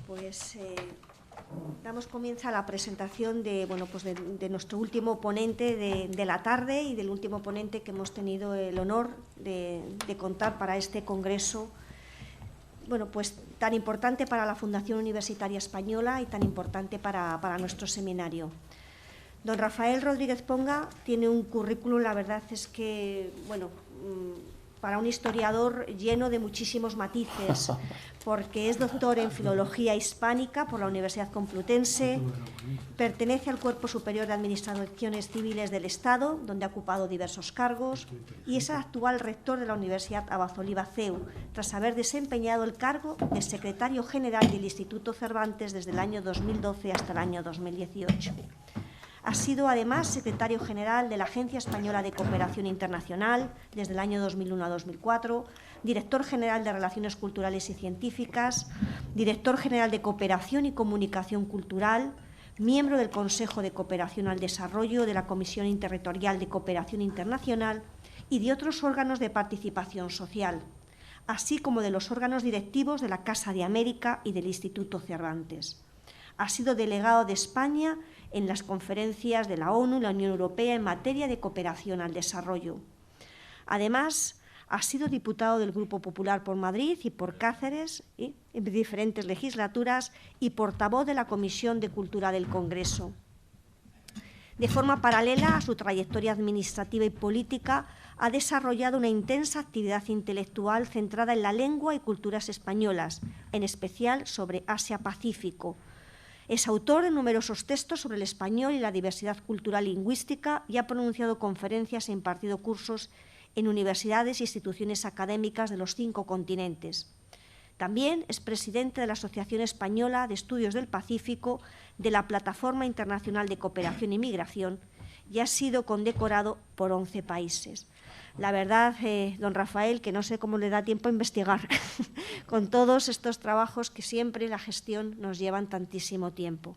Pues damos comienzo a la presentación de, de nuestro último ponente de la tarde y del último ponente que hemos tenido el honor de contar para este congreso, pues tan importante para la Fundación Universitaria Española y tan importante para nuestro seminario. Don Rafael Rodríguez Ponga tiene un currículum, la verdad es que, para un historiador lleno de muchísimos matices, porque es doctor en Filología Hispánica por la Universidad Complutense, pertenece al Cuerpo Superior de Administraciones Civiles del Estado, donde ha ocupado diversos cargos, y es actual rector de la Universidad Abad-Oliba CEU, tras haber desempeñado el cargo de secretario general del Instituto Cervantes desde el año 2012 hasta el año 2018. Ha sido, además, secretario general de la Agencia Española de Cooperación Internacional desde el año 2001 a 2004, director general de Relaciones Culturales y Científicas, director general de Cooperación y Comunicación Cultural, miembro del Consejo de Cooperación al Desarrollo de la Comisión Interterritorial de Cooperación Internacional y de otros órganos de participación social, así como de los órganos directivos de la Casa de América y del Instituto Cervantes. Ha sido delegado de España en las conferencias de la ONU y la Unión Europea en materia de cooperación al desarrollo. Además, ha sido diputado del Grupo Popular por Madrid y por Cáceres en diferentes legislaturas y portavoz de la Comisión de Cultura del Congreso. De forma paralela a su trayectoria administrativa y política, ha desarrollado una intensa actividad intelectual centrada en la lengua y culturas españolas, en especial sobre Asia-Pacífico. Es autor de numerosos textos sobre el español y la diversidad cultural lingüística y ha pronunciado conferencias e impartido cursos en universidades e instituciones académicas de los 5 continentes. También es presidente de la Asociación Española de Estudios del Pacífico, de la Plataforma Internacional de Cooperación y Migración, y ha sido condecorado por 11 países. La verdad, don Rafael, que no sé cómo le da tiempo a investigar con todos estos trabajos que siempre la gestión nos llevan tantísimo tiempo.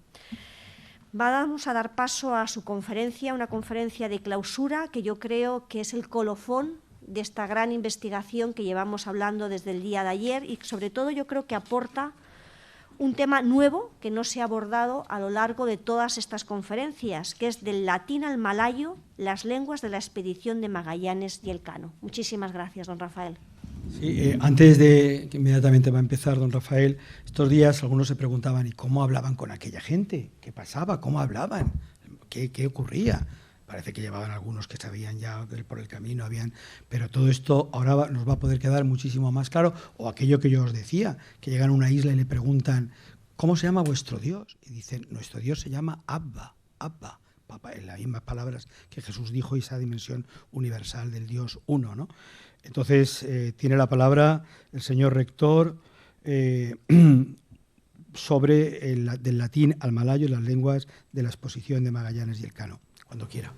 Vamos a dar paso a su conferencia, una conferencia de clausura que yo creo que es el colofón de esta gran investigación que llevamos hablando desde el día de ayer y sobre todo yo creo que aporta un tema nuevo que no se ha abordado a lo largo de todas estas conferencias, que es del latín al malayo, las lenguas de la expedición de Magallanes y Elcano. Muchísimas gracias, don Rafael. Sí, antes de que inmediatamente va a empezar, don Rafael, estos días algunos se preguntaban ¿y cómo hablaban con aquella gente? ¿Qué pasaba? ¿Cómo hablaban? ¿Qué ocurría? Parece que llevaban algunos que sabían ya por el camino, pero todo esto ahora nos va a poder quedar muchísimo más claro. O aquello que yo os decía, que llegan a una isla y le preguntan ¿cómo se llama vuestro Dios? Y dicen, nuestro Dios se llama Abba, Papá, en las mismas palabras que Jesús dijo, y esa dimensión universal del Dios uno, ¿no? Entonces, tiene la palabra el señor rector sobre del latín al malayo y las lenguas de la exposición de Magallanes y Elcano. Cuando quiera.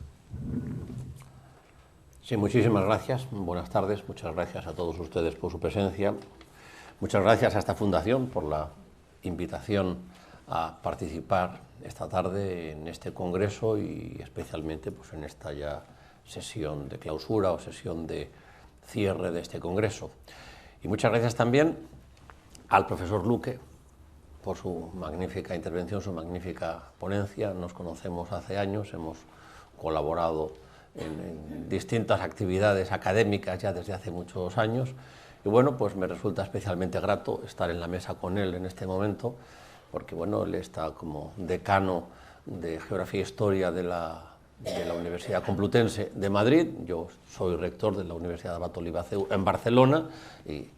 Sí, muchísimas gracias. Buenas tardes. Muchas gracias a todos ustedes por su presencia. Muchas gracias a esta fundación por la invitación a participar esta tarde en este congreso y especialmente en esta ya sesión de clausura o sesión de cierre de este congreso. Y muchas gracias también al profesor Luque por su magnífica intervención, su magnífica ponencia. Nos conocemos hace años, hemos colaborado en distintas actividades académicas ya desde hace muchos años y pues me resulta especialmente grato estar en la mesa con él en este momento porque él está como decano de Geografía e Historia de la Universidad Complutense de Madrid. Yo soy rector de la Universidad Abad-Oliba CEU en Barcelona y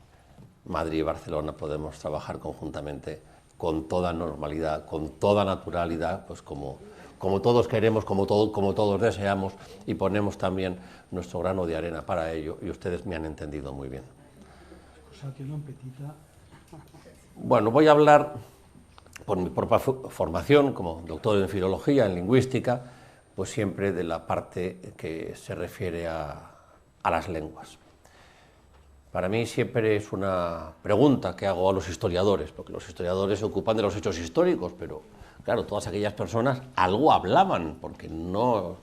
Madrid y Barcelona podemos trabajar conjuntamente con toda normalidad, con toda naturalidad, como todos queremos, como todos deseamos, y ponemos también nuestro grano de arena para ello, y ustedes me han entendido muy bien. Voy a hablar, por mi propia formación, como doctor en Filología, en Lingüística, siempre de la parte que se refiere a las lenguas. Para mí siempre es una pregunta que hago a los historiadores, porque los historiadores se ocupan de los hechos históricos, pero claro, todas aquellas personas algo hablaban, porque no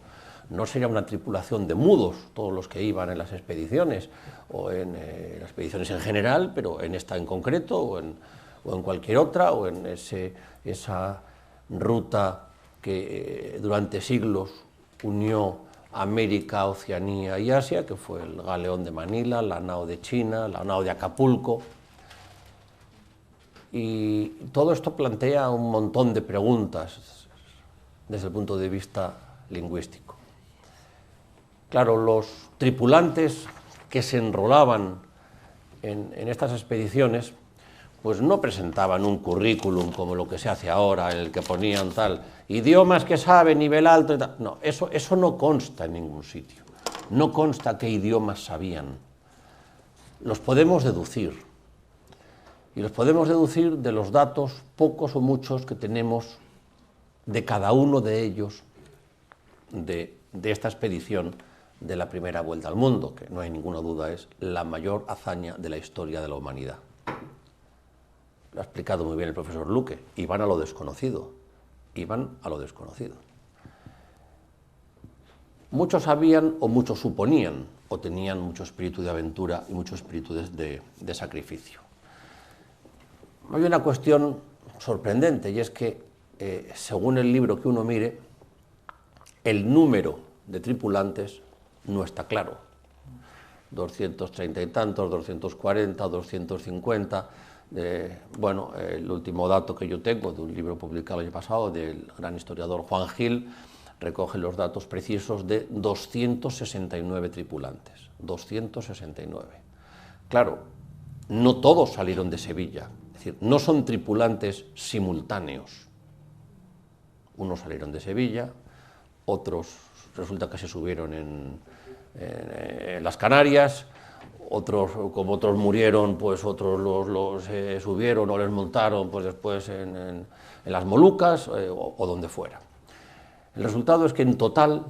sería una tripulación de mudos todos los que iban en las expediciones, o en las expediciones en general, pero en esta en concreto, o en cualquier otra, o en esa ruta que durante siglos unió América, Oceanía y Asia, que fue el galeón de Manila, la nao de China, la nao de Acapulco. Y todo esto plantea un montón de preguntas desde el punto de vista lingüístico. Claro, los tripulantes que se enrolaban en estas expediciones pues no presentaban un currículum como lo que se hace ahora, en el que ponían tal, idiomas que sabe, nivel alto y tal. No, eso no consta en ningún sitio. No consta qué idiomas sabían. Los podemos deducir. Y los podemos deducir de los datos, pocos o muchos, que tenemos de cada uno de ellos, de esta expedición de la primera vuelta al mundo, que no hay ninguna duda es la mayor hazaña de la historia de la humanidad. Lo ha explicado muy bien el profesor Luque, iban a lo desconocido, iban a lo desconocido. Muchos sabían o muchos suponían, o tenían mucho espíritu de aventura y mucho espíritu de sacrificio. Hay una cuestión sorprendente, y es que, según el libro que uno mire, el número de tripulantes no está claro. 230 y tantos, 240, 250... bueno, el último dato que yo tengo de un libro publicado el año pasado del gran historiador Juan Gil recoge los datos precisos de 269 tripulantes, 269. Claro, no todos salieron de Sevilla, es decir, no son tripulantes simultáneos. Unos salieron de Sevilla, otros resulta que se subieron en las Canarias, otros, como otros murieron, pues otros los subieron o les montaron pues después en las Molucas o donde fuera. El resultado es que en total,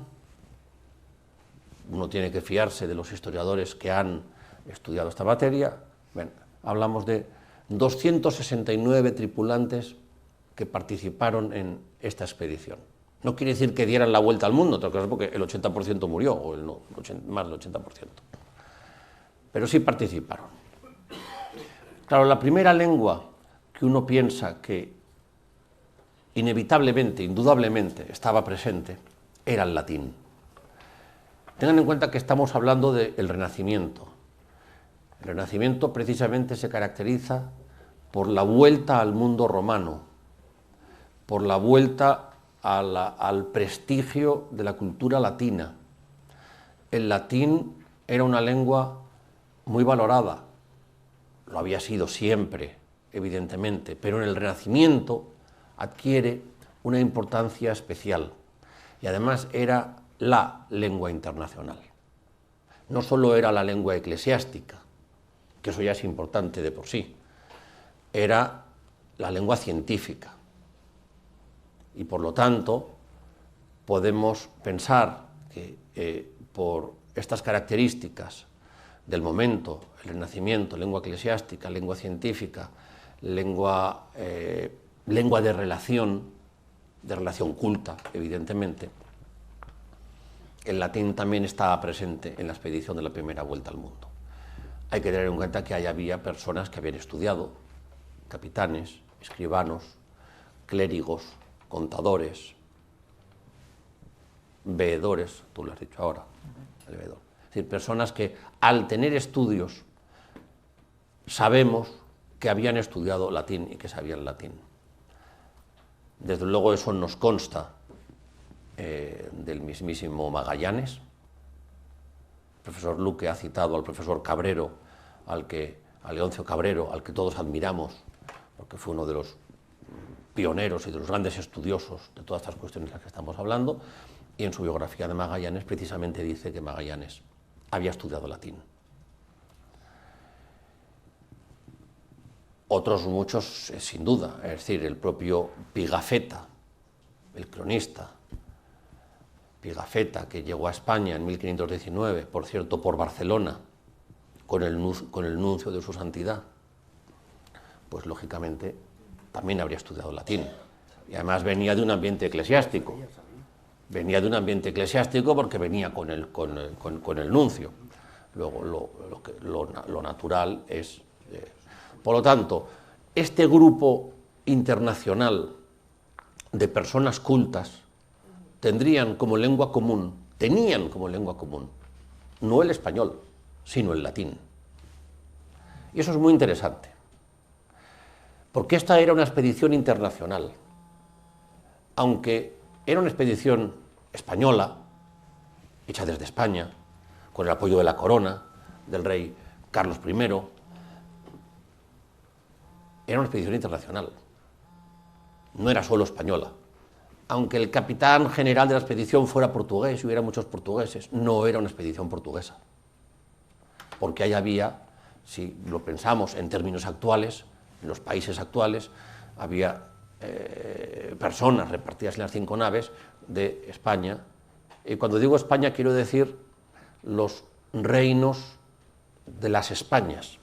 uno tiene que fiarse de los historiadores que han estudiado esta materia, hablamos de 269 tripulantes que participaron en esta expedición. No quiere decir que dieran la vuelta al mundo, porque el 80% murió, o más del 80%. Pero sí participaron. Claro, la primera lengua que uno piensa que inevitablemente, indudablemente, estaba presente, era el latín. Tengan en cuenta que estamos hablando del Renacimiento. El Renacimiento precisamente se caracteriza por la vuelta al mundo romano, por la vuelta al prestigio de la cultura latina. El latín era una lengua muy valorada, lo había sido siempre, evidentemente, pero en el Renacimiento adquiere una importancia especial y además era la lengua internacional. No solo era la lengua eclesiástica, que eso ya es importante de por sí, era la lengua científica y por lo tanto podemos pensar que por estas características del momento, el Renacimiento, lengua eclesiástica, lengua científica, lengua de relación culta, evidentemente, el latín también estaba presente en la expedición de la primera vuelta al mundo. Hay que tener en cuenta que ahí había personas que habían estudiado, capitanes, escribanos, clérigos, contadores, veedores, tú lo has dicho ahora, el veedor. Es decir, personas que al tener estudios sabemos que habían estudiado latín y que sabían latín. Desde luego eso nos consta del mismísimo Magallanes. El profesor Luque ha citado al profesor Cabrero, a Leoncio Cabrero, al que todos admiramos, porque fue uno de los pioneros y de los grandes estudiosos de todas estas cuestiones de las que estamos hablando, y en su biografía de Magallanes precisamente dice que Magallanes había estudiado latín. Otros muchos, sin duda, es decir, el propio Pigafetta, el cronista, Pigafetta, que llegó a España en 1519, por cierto, por Barcelona, con el nuncio de su santidad, pues lógicamente también habría estudiado latín. Y además venía de un ambiente eclesiástico. Venía de un ambiente eclesiástico porque venía con el nuncio. Luego, lo natural es... Por lo tanto, este grupo internacional de personas cultas tenían como lengua común, no el español, sino el latín. Y eso es muy interesante, porque esta era una expedición internacional. Aunque era una expedición española, hecha desde España, con el apoyo de la corona, del rey Carlos I, era una expedición internacional, no era solo española. Aunque el capitán general de la expedición fuera portugués y hubiera muchos portugueses, no era una expedición portuguesa, porque ahí había, si lo pensamos en términos actuales, en los países actuales, había personas repartidas en las 5 naves de España. Y cuando digo España quiero decir los reinos de las Españas,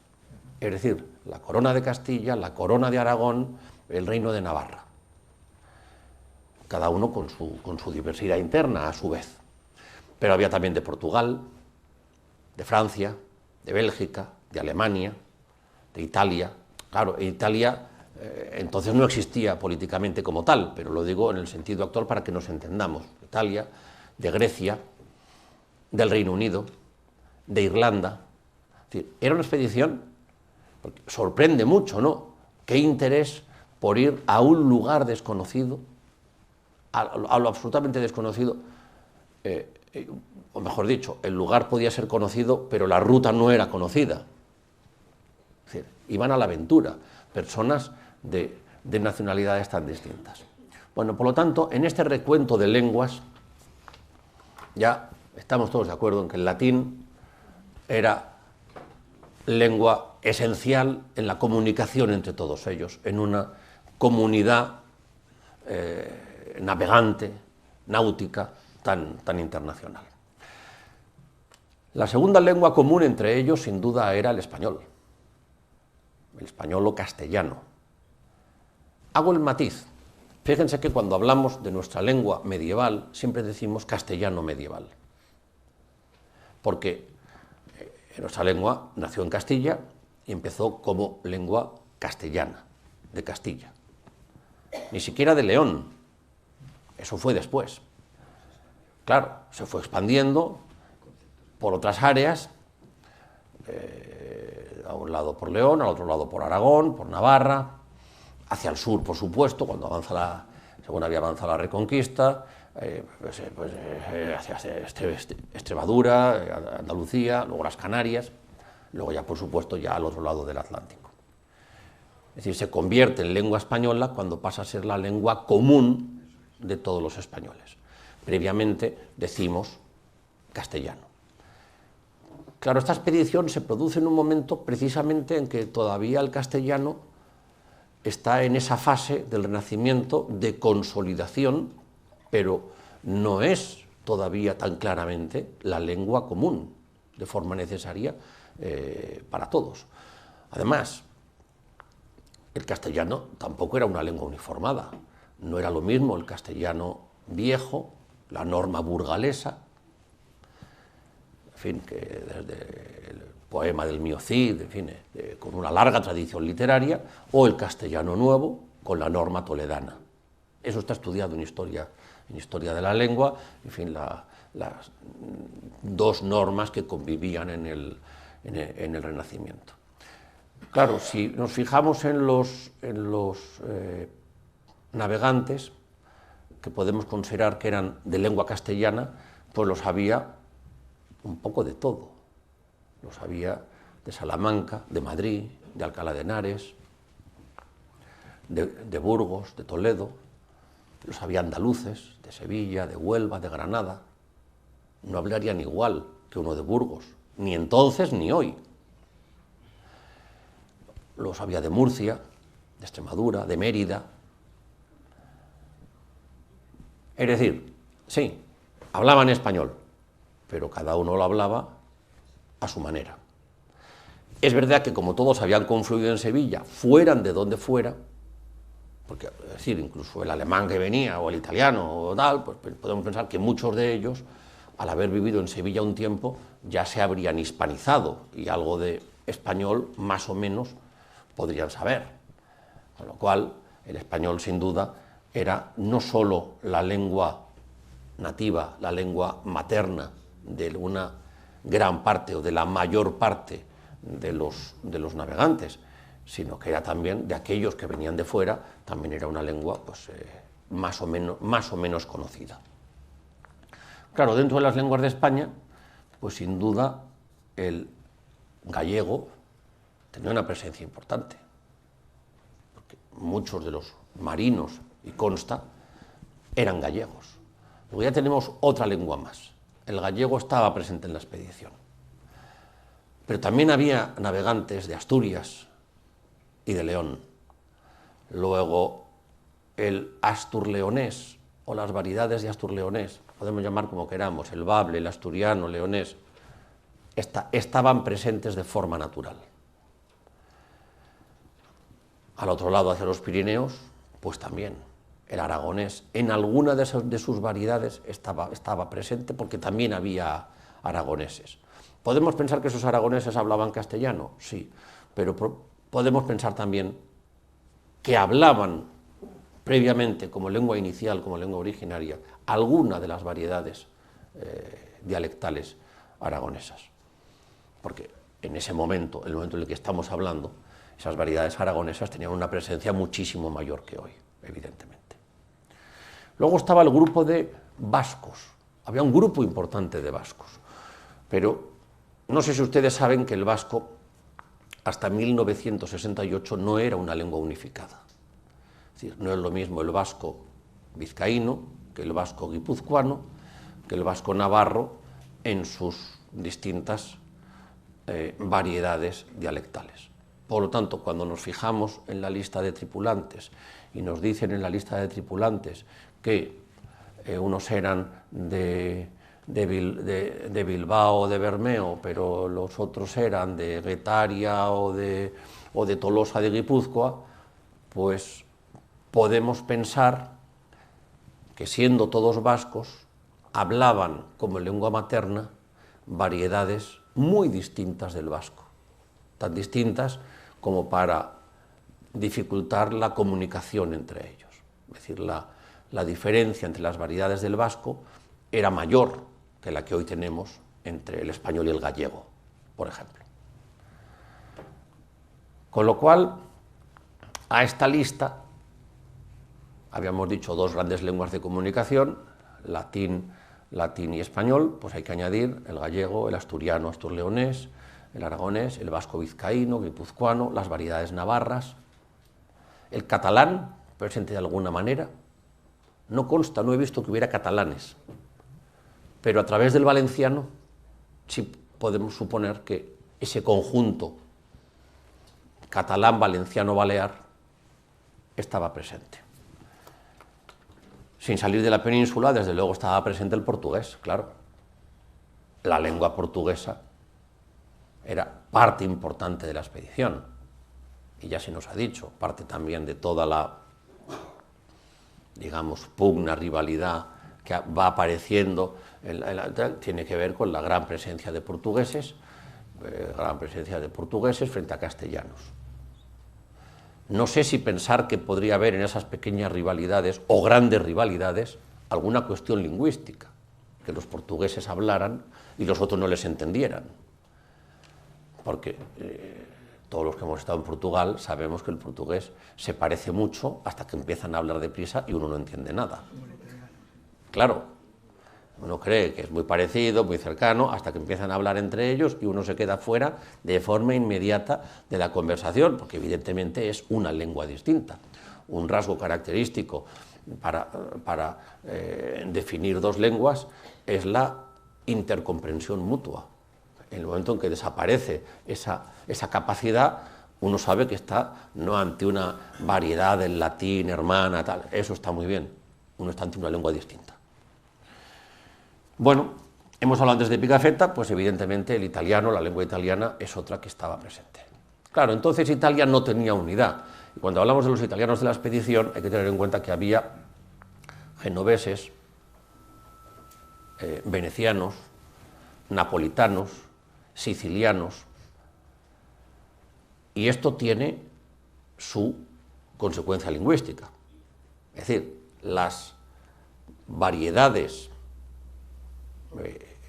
es decir, la corona de Castilla, la corona de Aragón, el reino de Navarra, cada uno con su diversidad interna a su vez. Pero había también de Portugal, de Francia, de Bélgica, de Alemania, de Italia. Claro, Italia entonces no existía políticamente como tal, pero lo digo en el sentido actual para que nos entendamos. Italia, de Grecia, del Reino Unido, de Irlanda. Es decir, era una expedición, porque sorprende mucho, ¿no? Qué interés por ir a un lugar desconocido, a lo absolutamente desconocido, o mejor dicho, el lugar podía ser conocido, pero la ruta no era conocida. Es decir, iban a la aventura, personas de nacionalidades tan distintas. Bueno, por lo tanto, en este recuento de lenguas, ya estamos todos de acuerdo en que el latín era lengua esencial en la comunicación entre todos ellos, en una comunidad navegante, náutica, tan internacional. La segunda lengua común entre ellos, sin duda, era el español o castellano. Hago el matiz. Fíjense que cuando hablamos de nuestra lengua medieval, siempre decimos castellano medieval, porque nuestra lengua nació en Castilla y empezó como lengua castellana, de Castilla. Ni siquiera de León, eso fue después. Claro, se fue expandiendo por otras áreas, a un lado por León, al otro lado por Aragón, por Navarra, hacia el sur, por supuesto, cuando según había avanzado la Reconquista, hacia Extremadura, Andalucía, luego las Canarias, luego ya, por supuesto, ya al otro lado del Atlántico. Es decir, se convierte en lengua española cuando pasa a ser la lengua común de todos los españoles. Previamente decimos castellano. Claro, esta expedición se produce en un momento precisamente en que todavía el castellano está en esa fase del Renacimiento de consolidación, pero no es todavía tan claramente la lengua común, de forma necesaria para todos. Además, el castellano tampoco era una lengua uniformada, no era lo mismo el castellano viejo, la norma burgalesa, en fin, que desde el poema del Mío Cid, en fin, con una larga tradición literaria, o el castellano nuevo con la norma toledana. Eso está estudiado en historia de la lengua, en fin, las dos normas que convivían en el Renacimiento. Claro, si nos fijamos en los navegantes, que podemos considerar que eran de lengua castellana, pues los había un poco de todo. Los había de Salamanca, de Madrid, de Alcalá de Henares, de Burgos, de Toledo, los había andaluces, de Sevilla, de Huelva, de Granada. No hablarían igual que uno de Burgos, ni entonces ni hoy. Los había de Murcia, de Extremadura, de Mérida. Es decir, sí, hablaban español, pero cada uno lo hablaba a su manera. Es verdad que como todos habían confluido en Sevilla, fueran de donde fuera, porque es decir, incluso el alemán que venía, o el italiano, o tal, pues podemos pensar que muchos de ellos, al haber vivido en Sevilla un tiempo, ya se habrían hispanizado, y algo de español, más o menos, podrían saber. Con lo cual, el español, sin duda, era no solo la lengua nativa, la lengua materna de una gran parte o de la mayor parte de los navegantes, sino que era también de aquellos que venían de fuera, también era una lengua pues, más o menos conocida. Claro, dentro de las lenguas de España, pues sin duda el gallego tenía una presencia importante, porque muchos de los marinos, y consta, eran gallegos. Luego ya tenemos otra lengua más. El gallego estaba presente en la expedición. Pero también había navegantes de Asturias y de León. Luego el asturleonés o las variedades de asturleonés, podemos llamar como queramos, el bable, el asturiano, leonés, estaban presentes de forma natural. Al otro lado, hacia los Pirineos, pues también el aragonés, en alguna de sus variedades estaba presente porque también había aragoneses. ¿Podemos pensar que esos aragoneses hablaban castellano? Sí, pero podemos pensar también que hablaban previamente como lengua inicial, como lengua originaria, alguna de las variedades dialectales aragonesas. Porque en ese momento, el momento en el que estamos hablando, esas variedades aragonesas tenían una presencia muchísimo mayor que hoy, evidentemente. Luego estaba el grupo de vascos. Había un grupo importante de vascos, pero no sé si ustedes saben que el vasco hasta 1968 no era una lengua unificada. Es decir, no es lo mismo el vasco vizcaíno que el vasco guipuzcoano, que el vasco navarro en sus distintas variedades dialectales. Por lo tanto, cuando nos fijamos en la lista de tripulantes y nos dicen en la lista de tripulantes que unos eran de Bilbao o de Bermeo, pero los otros eran de Guetaria o de Tolosa de Guipúzcoa, pues podemos pensar que siendo todos vascos, hablaban como lengua materna variedades muy distintas del vasco, tan distintas como para dificultar la comunicación entre ellos. Es decir, la diferencia entre las variedades del vasco era mayor que la que hoy tenemos entre el español y el gallego, por ejemplo. Con lo cual, a esta lista habíamos dicho dos grandes lenguas de comunicación, latín y español, pues hay que añadir el gallego, el asturiano, asturleonés, el aragonés, el vasco vizcaíno, guipuzcoano, las variedades navarras, el catalán, presente de alguna manera. No consta, no he visto que hubiera catalanes, pero a través del valenciano sí podemos suponer que ese conjunto catalán, valenciano, balear estaba presente. Sin salir de la península, desde luego estaba presente el portugués, claro. La lengua portuguesa era parte importante de la expedición, y ya se nos ha dicho, parte también de toda la, digamos, pugna, rivalidad que va apareciendo, tiene que ver con la gran presencia de portugueses frente a castellanos. No sé si pensar que podría haber en esas pequeñas rivalidades o grandes rivalidades alguna cuestión lingüística, que los portugueses hablaran y los otros no les entendieran. Porque todos los que hemos estado en Portugal sabemos que el portugués se parece mucho hasta que empiezan a hablar deprisa y uno no entiende nada. Claro, uno cree que es muy parecido, muy cercano, hasta que empiezan a hablar entre ellos y uno se queda fuera de forma inmediata de la conversación, porque evidentemente es una lengua distinta. Un rasgo característico para definir dos lenguas es la intercomprensión mutua. En el momento en que desaparece esa capacidad, uno sabe que está no ante una variedad del latín, hermana, tal. Eso está muy bien. Uno está ante una lengua distinta. Bueno, hemos hablado antes de Pigafetta, pues evidentemente el italiano, la lengua italiana, es otra que estaba presente. Claro, entonces Italia no tenía unidad. Y cuando hablamos de los italianos de la expedición, hay que tener en cuenta que había genoveses, venecianos, napolitanos, sicilianos, y esto tiene su consecuencia lingüística. Es decir, las variedades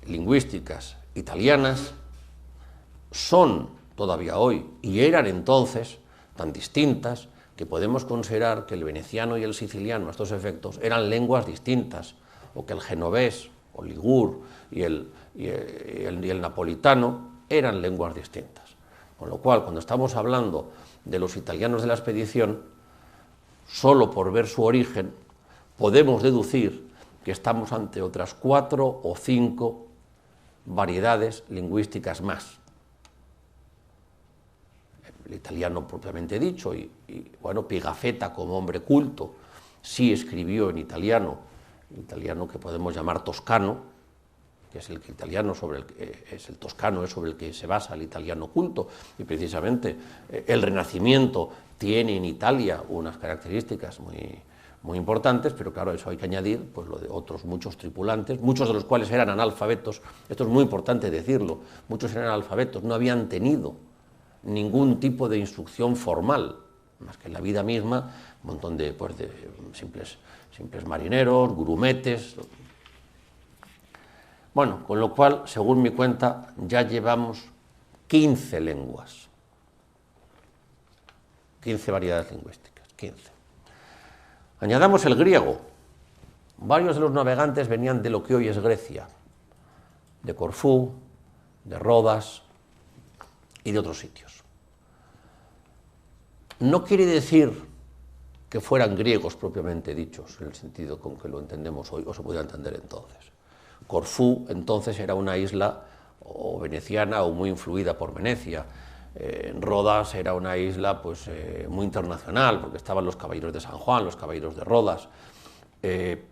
lingüísticas italianas son todavía hoy, y eran entonces, tan distintas que podemos considerar que el veneciano y el siciliano, a estos efectos, eran lenguas distintas, o que el genovés, o ligur y el napolitano eran lenguas distintas. Con lo cual, cuando estamos hablando de los italianos de la expedición, solo por ver su origen, podemos deducir que estamos ante otras 4 o 5 variedades lingüísticas más. El italiano propiamente dicho, y bueno, Pigafetta como hombre culto, sí escribió en italiano que podemos llamar toscano, que es el italiano sobre el que es el toscano, es sobre el que se basa el italiano culto, y precisamente el Renacimiento tiene en Italia unas características muy importantes, pero claro, eso hay que añadir pues lo de otros muchos tripulantes, muchos de los cuales eran analfabetos. Esto es muy importante decirlo, muchos eran analfabetos, no habían tenido ningún tipo de instrucción formal, más que en la vida misma, un montón de simples marineros, grumetes. Bueno, con lo cual, según mi cuenta, ya llevamos 15 lenguas, 15 variedades lingüísticas, 15. Añadamos el griego. Varios de los navegantes venían de lo que hoy es Grecia, de Corfú, de Rodas y de otros sitios. No quiere decir que fueran griegos propiamente dichos, en el sentido con que lo entendemos hoy, o se podía entender entonces. Corfú entonces era una isla o veneciana o muy influida por Venecia. Rodas era una isla pues, muy internacional, porque estaban los caballeros de San Juan, los caballeros de Rodas. Es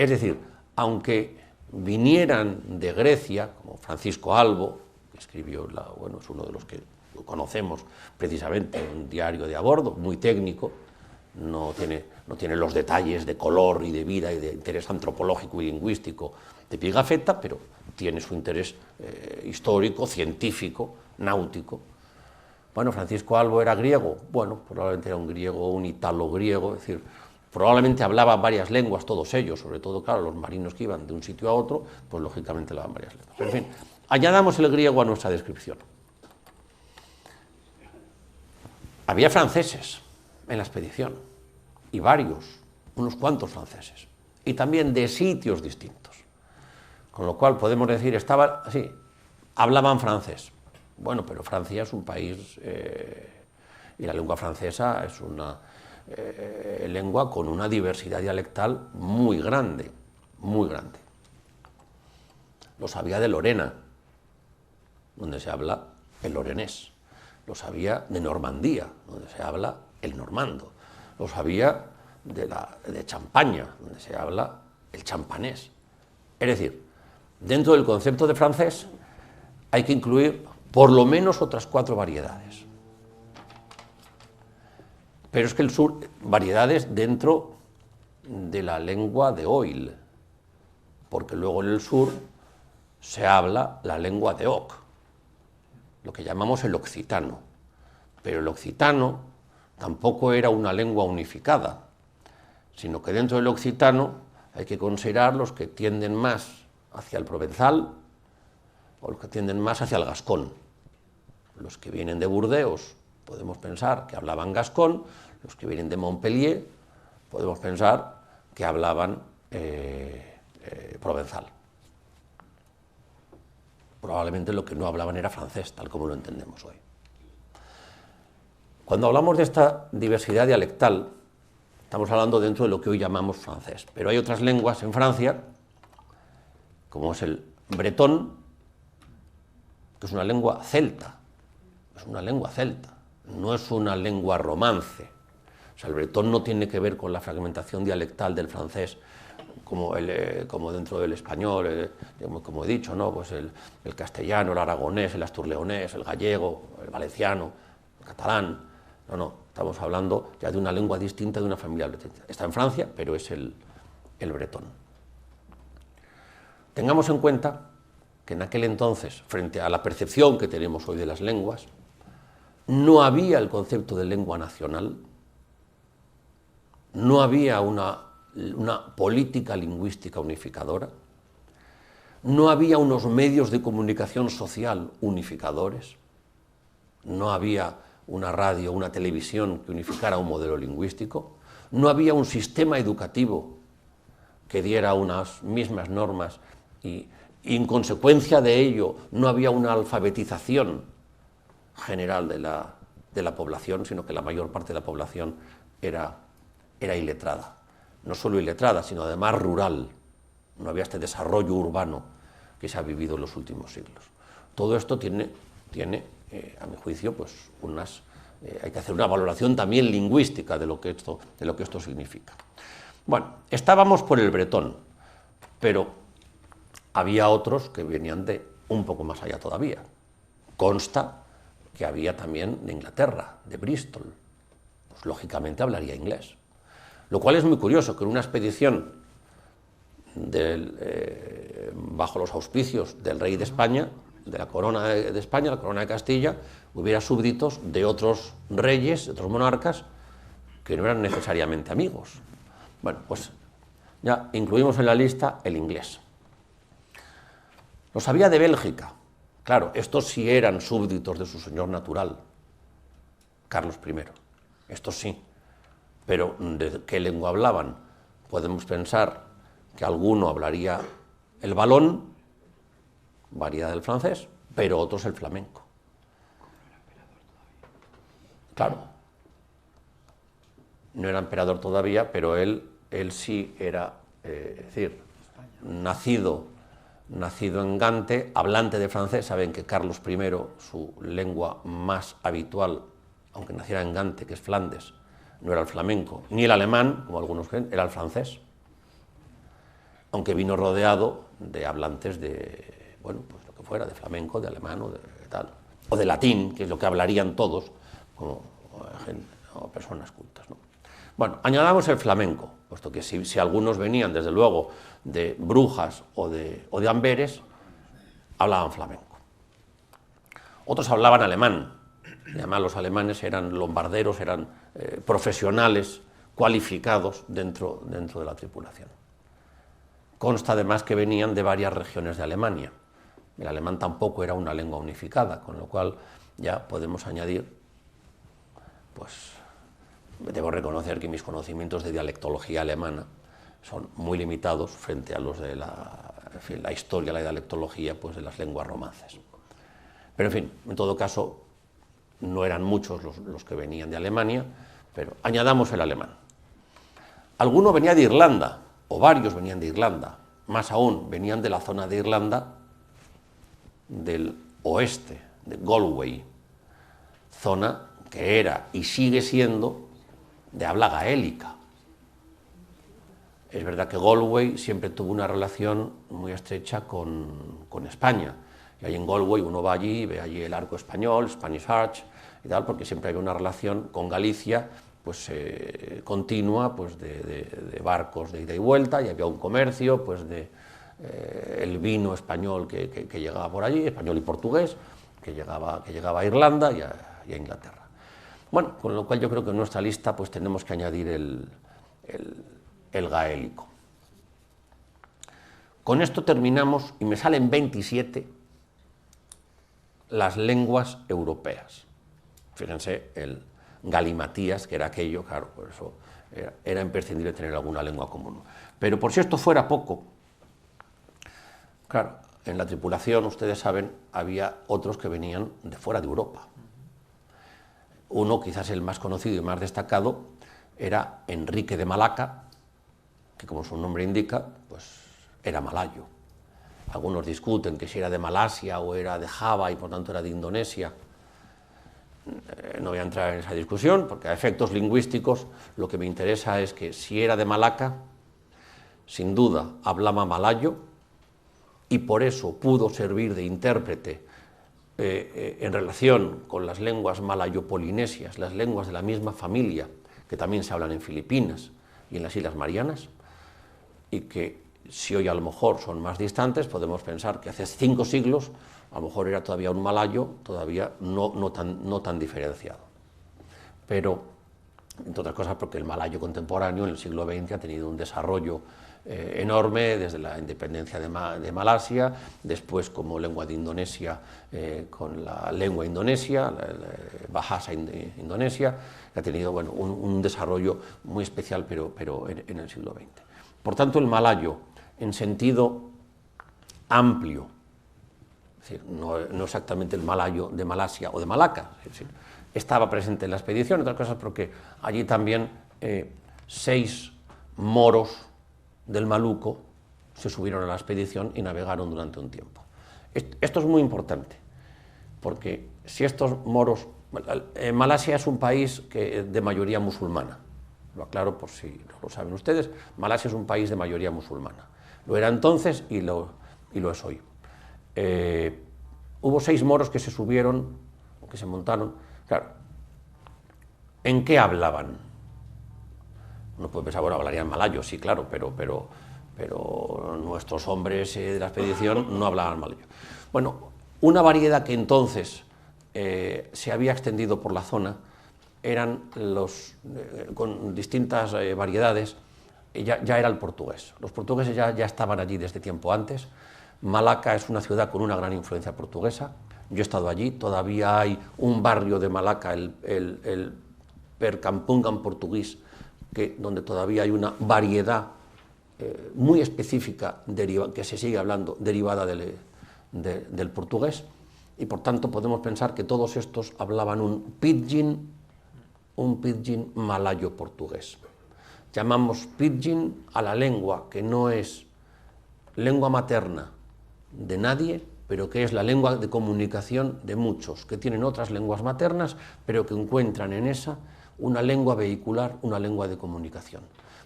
decir, aunque vinieran de Grecia, como Francisco Albo, que escribió, bueno, es uno de los que conocemos precisamente, un diario de a bordo, muy técnico, no tiene los detalles de color y de vida y de interés antropológico y lingüístico de Pigafetta, pero tiene su interés histórico, científico, náutico. Bueno, Francisco Albo era griego, bueno, probablemente era un griego, un italo-griego, es decir, probablemente hablaba varias lenguas, todos ellos, sobre todo, claro, los marinos que iban de un sitio a otro, pues lógicamente hablaban varias lenguas. Pero, en fin, añadamos el griego a nuestra descripción. Había franceses en la expedición, y unos cuantos franceses, y también de sitios distintos, con lo cual podemos decir, hablaban francés. Bueno, pero Francia es un país, y la lengua francesa es una lengua con una diversidad dialectal muy grande, muy grande. Lo sabía de Lorena, donde se habla el lorenés. Lo sabía de Normandía, donde se habla el normando. Lo sabía de Champaña, donde se habla el champanés. Es decir, dentro del concepto de francés hay que incluir por lo menos otras 4 variedades. Pero es que el sur, variedades dentro de la lengua de Oil, porque luego en el sur se habla la lengua de Oc, lo que llamamos el occitano. Pero el occitano tampoco era una lengua unificada, sino que dentro del occitano hay que considerar los que tienden más hacia el provenzal o los que tienden más hacia el gascón. Los que vienen de Burdeos podemos pensar que hablaban gascón, los que vienen de Montpellier podemos pensar que hablaban provenzal. Probablemente lo que no hablaban era francés, tal como lo entendemos hoy. Cuando hablamos de esta diversidad dialectal, estamos hablando dentro de lo que hoy llamamos francés, pero hay otras lenguas en Francia, como es el bretón, que es una lengua celta, no es una lengua romance. O sea, el bretón no tiene que ver con la fragmentación dialectal del francés, como dentro del español, como he dicho, ¿no? Pues el castellano, el aragonés, el asturleonés, el gallego, el valenciano, el catalán. No, estamos hablando ya de una lengua distinta, de una familia distinta. Está en Francia, pero es el bretón. Tengamos en cuenta que en aquel entonces, frente a la percepción que tenemos hoy de las lenguas, no había el concepto de lengua nacional, no había una política lingüística unificadora, no había unos medios de comunicación social unificadores, no había una radio, una televisión que unificara un modelo lingüístico, no había un sistema educativo que diera unas mismas normas y en consecuencia de ello no había una alfabetización general de la población, sino que la mayor parte de la población era iletrada. No solo iletrada, sino además rural. No había este desarrollo urbano que se ha vivido en los últimos siglos. Todo esto tiene a mi juicio, pues hay que hacer una valoración también lingüística de lo que esto significa. Bueno, estábamos por el bretón, pero había otros que venían de un poco más allá todavía. Consta que había también de Inglaterra, de Bristol, pues lógicamente hablaría inglés. Lo cual es muy curioso, que en una expedición bajo los auspicios del rey de España, de la corona de España, la corona de Castilla, hubiera súbditos de otros reyes, de otros monarcas, que no eran necesariamente amigos. Bueno, pues ya incluimos en la lista el inglés. Los había de Bélgica. Claro, estos sí eran súbditos de su señor natural, Carlos I. Estos sí. Pero ¿de qué lengua hablaban? Podemos pensar que alguno hablaría el valón, variedad del francés, pero otros el flamenco. Claro, no era emperador todavía, pero él sí era, es decir, nacido en Gante, hablante de francés. Saben que Carlos I, su lengua más habitual, aunque naciera en Gante, que es Flandes, no era el flamenco, ni el alemán, como algunos creen, era el francés. Aunque vino rodeado de hablantes de, bueno, pues lo que fuera, de flamenco, de alemán o de tal, o de latín, que es lo que hablarían todos, como gente, o personas cultas, ¿no? Bueno, añadamos el flamenco, puesto que si algunos venían, desde luego, de Brujas o de Amberes, hablaban flamenco. Otros hablaban alemán, y además los alemanes eran lombarderos, eran profesionales cualificados dentro de la tripulación. Consta además que venían de varias regiones de Alemania. El alemán tampoco era una lengua unificada, con lo cual ya podemos añadir, pues debo reconocer que mis conocimientos de dialectología alemana son muy limitados frente a los de la historia, la dialectología, pues de las lenguas romances. Pero en fin, en todo caso, no eran muchos los que venían de Alemania, pero añadamos el alemán. Alguno venía de Irlanda, o varios venían de Irlanda, más aún, venían de la zona de Irlanda del oeste, de Galway, zona que era y sigue siendo de habla gaélica. Es verdad que Galway siempre tuvo una relación muy estrecha con España, y ahí en Galway uno va allí y ve allí el arco español, Spanish Arch y tal, porque siempre había una relación con Galicia, pues continua, pues de barcos de ida y vuelta, y había un comercio, pues el vino español que llegaba por allí, español y portugués, que llegaba a Irlanda y a Inglaterra. Bueno, con lo cual yo creo que en nuestra lista pues tenemos que añadir el gaélico. Con esto terminamos y me salen 27 las lenguas europeas. Fíjense, el galimatías, que era aquello, claro, por eso era imprescindible tener alguna lengua común. Pero por si esto fuera poco, claro, en la tripulación, ustedes saben, había otros que venían de fuera de Europa. Uno, quizás el más conocido y más destacado, era Enrique de Malaca, que como su nombre indica, pues era malayo. Algunos discuten que si era de Malasia o era de Java y por tanto era de Indonesia. No voy a entrar en esa discusión, porque a efectos lingüísticos lo que me interesa es que si era de Malaca, sin duda hablaba malayo, y por eso pudo servir de intérprete en relación con las lenguas malayo-polinesias, las lenguas de la misma familia, que también se hablan en Filipinas y en las Islas Marianas, y que si hoy a lo mejor son más distantes, podemos pensar que hace 5 siglos a lo mejor era todavía un malayo, todavía no tan diferenciado. Pero, entre otras cosas, porque el malayo contemporáneo en el siglo XX ha tenido un desarrollo enorme, desde la independencia de Malasia, después como lengua de Indonesia, con la lengua indonesia, la Bahasa Indonesia, que ha tenido bueno, un desarrollo muy especial, pero en el siglo XX. Por tanto, el malayo, en sentido amplio, es decir, no exactamente el malayo de Malasia o de Malaca, es decir, estaba presente en la expedición, entre otras cosas porque allí también 6 moros del Maluco se subieron a la expedición y navegaron durante un tiempo. Esto es muy importante, porque si estos moros... Malasia es un país de mayoría musulmana, lo aclaro por si no lo saben ustedes, Malasia es un país de mayoría musulmana. Lo era entonces y lo es hoy. Hubo 6 moros que se subieron, que se montaron. Claro, ¿en qué hablaban? Uno puede pensar, bueno, hablarían malayo, sí, claro, pero nuestros hombres de la expedición no hablaban malayo. Bueno, una variedad que entonces se había extendido por la zona eran con distintas variedades, ya era el portugués. Los portugueses ya estaban allí desde tiempo antes. Malaca es una ciudad con una gran influencia portuguesa. Yo he estado allí, todavía hay un barrio de Malaca, el Perkampungan portugués, donde todavía hay una variedad muy específica que se sigue hablando, derivada del portugués, y por tanto podemos pensar que todos estos hablaban un pidgin malayo-portugués. Llamamos pidgin a la lengua que no es lengua materna de nadie, pero que es la lengua de comunicación de muchos, que tienen otras lenguas maternas, pero que encuentran en esa una lengua vehicular, una lengua de comunicación.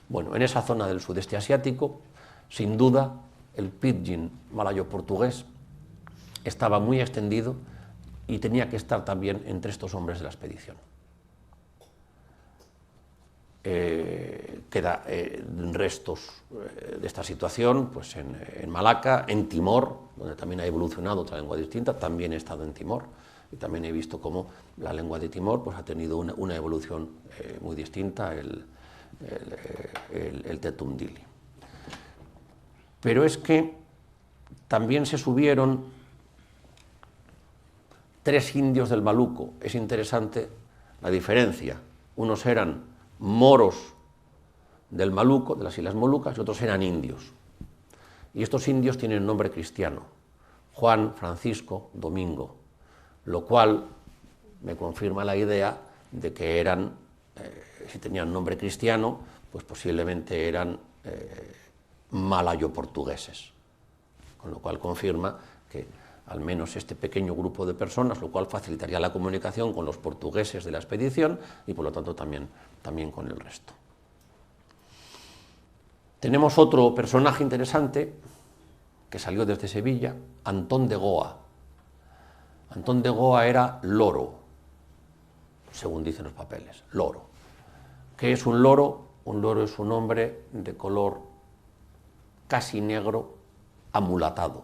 Bueno, en esa zona del sudeste asiático, sin duda, el pidgin malayo-portugués estaba muy extendido y tenía que estar también entre estos hombres de la expedición. Queda restos de esta situación pues en Malaca, en Timor, donde también ha evolucionado otra lengua distinta. También he estado en Timor y también he visto cómo la lengua de Timor pues, ha tenido una evolución muy distinta, el Tetum-Dili. Pero es que también se subieron 3 indios del Maluco. Es interesante la diferencia. Unos eran moros del Maluco, de las Islas Molucas, y otros eran indios. Y estos indios tienen nombre cristiano: Juan, Francisco, Domingo, lo cual me confirma la idea de que eran, si tenían nombre cristiano, pues posiblemente eran malayo-portugueses, con lo cual confirma que al menos este pequeño grupo de personas, lo cual facilitaría la comunicación con los portugueses de la expedición y por lo tanto también con el resto. Tenemos otro personaje interesante que salió desde Sevilla, Antón de Goa. Antón de Goa era loro, según dicen los papeles, loro. ¿Qué es un loro? Un loro es un hombre de color casi negro, amulatado.